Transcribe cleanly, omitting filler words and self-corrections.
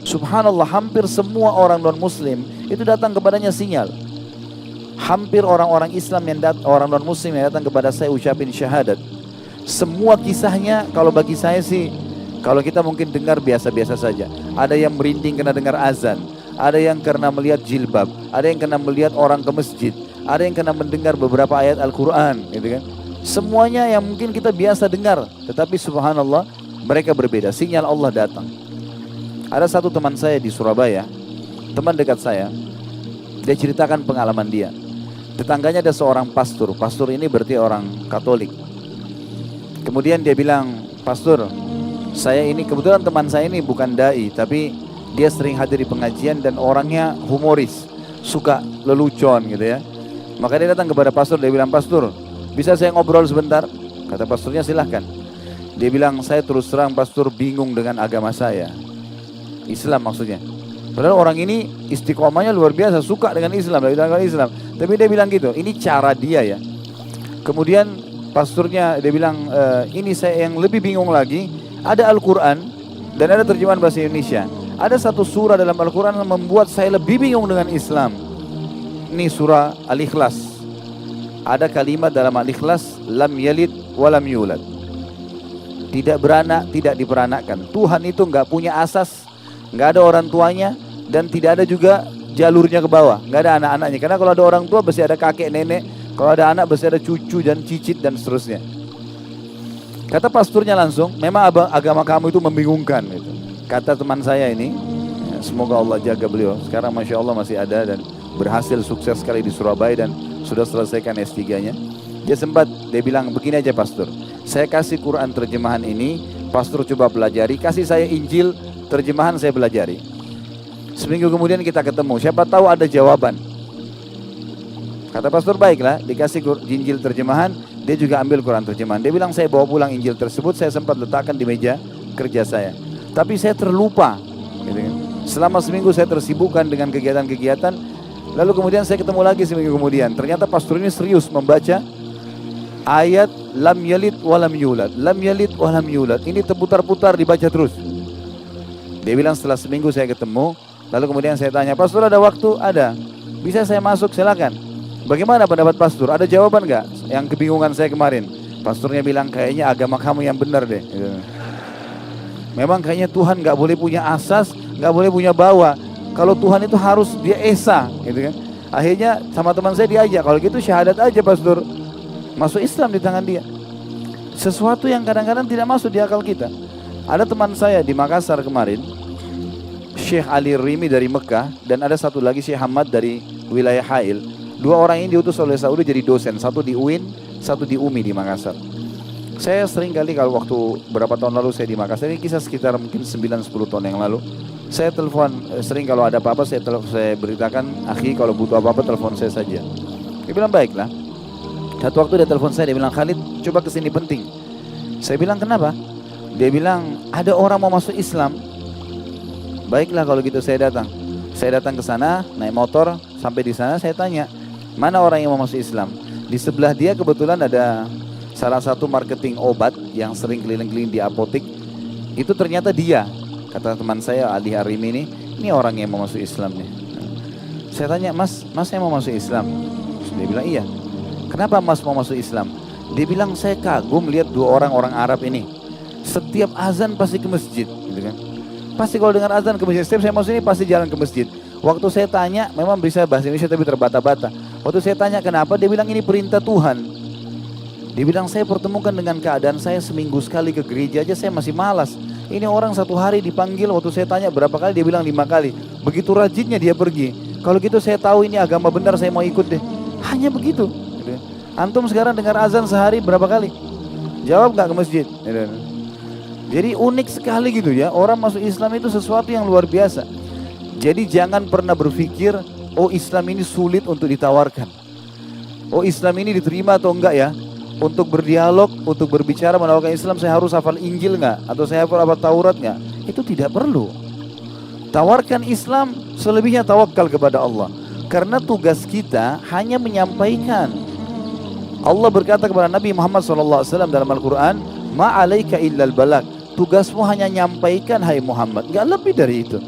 Subhanallah, hampir semua orang non-muslim itu datang kepadanya sinyal. Hampir orang-orang Islam orang non-muslim yang datang kepada saya ucapin syahadat. Semua kisahnya kalau bagi saya sih, kalau kita mungkin dengar biasa-biasa saja. Ada yang merinding karena dengar azan, ada yang karena melihat jilbab, ada yang karena melihat orang ke masjid, ada yang karena mendengar beberapa ayat Al-Quran, gitu kan. Semuanya yang mungkin kita biasa dengar, tetapi subhanallah mereka berbeda. Sinyal Allah datang. Ada satu teman saya di Surabaya, teman dekat saya, dia ceritakan pengalaman dia. Tetangganya ada seorang pastor. Pastor ini berarti orang Katolik. Kemudian dia bilang, "Pastor, saya ini kebetulan teman saya ini bukan dai, tapi dia sering hadir di pengajian dan orangnya humoris, suka lelucon gitu ya. Maka dia datang kepada pastor, dia bilang, "Pastor, bisa saya ngobrol sebentar?" Kata pastornya, "Silahkan." Dia bilang, "Saya terus terang pastor bingung dengan agama saya." Islam maksudnya. Padahal orang ini istiqomahnya luar biasa, suka dengan Islam, dengan Islam. Tapi dia bilang gitu, ini cara dia ya. Kemudian pastornya dia bilang, "Ini saya yang lebih bingung lagi, ada Al-Quran dan ada terjemahan bahasa Indonesia. Ada satu surah dalam Al-Quran yang membuat saya lebih bingung dengan Islam. Ini surah Al-Ikhlas. Ada kalimat dalam Al-Ikhlas, lam yalid walam yulad. Tidak beranak, tidak diperanakkan. Tuhan itu nggak punya asas, nggak ada orang tuanya, dan tidak ada juga jalurnya ke bawah. Nggak ada anak-anaknya. Karena kalau ada orang tua pasti ada kakek nenek. Kalau ada anak pasti ada cucu dan cicit dan seterusnya." Kata pasturnya langsung, "Memang agama kamu itu membingungkan." Gitu. Kata teman saya ini, ya, semoga Allah jaga beliau. Sekarang Masya Allah masih ada dan berhasil sukses sekali di Surabaya dan sudah selesaikan S3-nya. Dia bilang, "Begini aja pastor, saya kasih Quran terjemahan ini, pastor coba pelajari, kasih saya Injil terjemahan, saya pelajari. Seminggu kemudian kita ketemu, siapa tahu ada jawaban." Kata pastor, "Baiklah." Dikasih Injil terjemahan, dia juga ambil Quran terjemahan. Dia bilang, "Saya bawa pulang Injil tersebut, saya sempat letakkan di meja kerja saya. Tapi saya terlupa. Gitu kan. Selama seminggu saya tersibukkan dengan kegiatan-kegiatan. Lalu kemudian saya ketemu lagi seminggu kemudian. Ternyata pastor ini serius membaca ayat lam yalid walam yulad. Lam yalid walam yulad. Ini terputar-putar dibaca terus. Dia bilang setelah seminggu saya ketemu. Lalu kemudian saya tanya, "Pastor ada waktu?" "Ada." "Bisa saya masuk?" "Silakan." "Bagaimana pendapat pastor? Ada jawaban nggak yang kebingungan saya kemarin?" Pastornya bilang, "Kayaknya agama kamu yang benar deh." Memang kayaknya Tuhan nggak boleh punya asas, nggak boleh punya bawah. Kalau Tuhan itu harus dia esa, gitu kan. Akhirnya sama teman saya diajak, "Kalau gitu syahadat aja pastor." Masuk Islam di tangan dia. Sesuatu yang kadang-kadang tidak masuk di akal kita. Ada teman saya di Makassar kemarin, Syekh Ali Rimi dari Mekah, dan ada satu lagi Syekh Hamad dari wilayah Hail. Dua orang ini diutus oleh Saudi jadi dosen, satu di UIN, satu di UMI di Makassar. Saya sering kali kalau waktu berapa tahun lalu saya di Makassar, ini kisah sekitar mungkin 9-10 tahun yang lalu. Saya telepon, sering kalau ada apa-apa saya beritakan, "Akhi kalau butuh apa-apa telepon saya saja." Dia bilang, "Baiklah." Satu waktu dia telepon saya, dia bilang, "Khalid coba kesini penting." Saya bilang, "Kenapa?" Dia bilang, "Ada orang mau masuk Islam." Baiklah kalau gitu saya datang. Saya datang ke sana, naik motor, sampai di sana saya tanya, "Mana orang yang mau masuk Islam?" Di sebelah dia kebetulan ada salah satu marketing obat yang sering keliling-keliling di apotik. Itu ternyata dia. Kata teman saya Ali Harim ini orang yang mau masuk Islam nih. Saya tanya, Mas yang mau masuk Islam?" Dia bilang, "Iya." "Kenapa Mas mau masuk Islam?" Dia bilang, "Saya kagum lihat dua orang Arab ini. Setiap azan pasti ke masjid, gitu kan. Pasti kalau dengar azan ke masjid. Setiap saya masuk ini pasti jalan ke masjid." Waktu saya tanya, memang bisa bahasa Indonesia tapi terbata-bata. Waktu saya tanya kenapa, dia bilang ini perintah Tuhan. Dia bilang, "Saya pertemukan dengan keadaan saya seminggu sekali ke gereja aja saya masih malas. Ini orang satu hari dipanggil, waktu saya tanya berapa kali, dia bilang 5 kali. Begitu rajinnya dia pergi. Kalau gitu saya tahu ini agama benar, saya mau ikut deh." Hanya begitu. Antum sekarang dengar azan sehari berapa kali? Jawab nggak ke masjid? Jadi unik sekali gitu ya. Orang masuk Islam itu sesuatu yang luar biasa. Jadi jangan pernah berpikir, "Oh Islam ini sulit untuk ditawarkan. Oh Islam ini diterima atau enggak ya. Untuk berdialog, untuk berbicara menawarkan Islam saya harus hafal Injil nggak? Atau saya hafal Taurat nggak?" Itu tidak perlu. Tawarkan Islam, selebihnya tawakal kepada Allah. Karena tugas kita hanya menyampaikan. Allah berkata kepada Nabi Muhammad SAW dalam Al-Quran, "Ma alaika illal balag." Tugasmu hanya nyampaikan hai Muhammad, nggak lebih dari itu.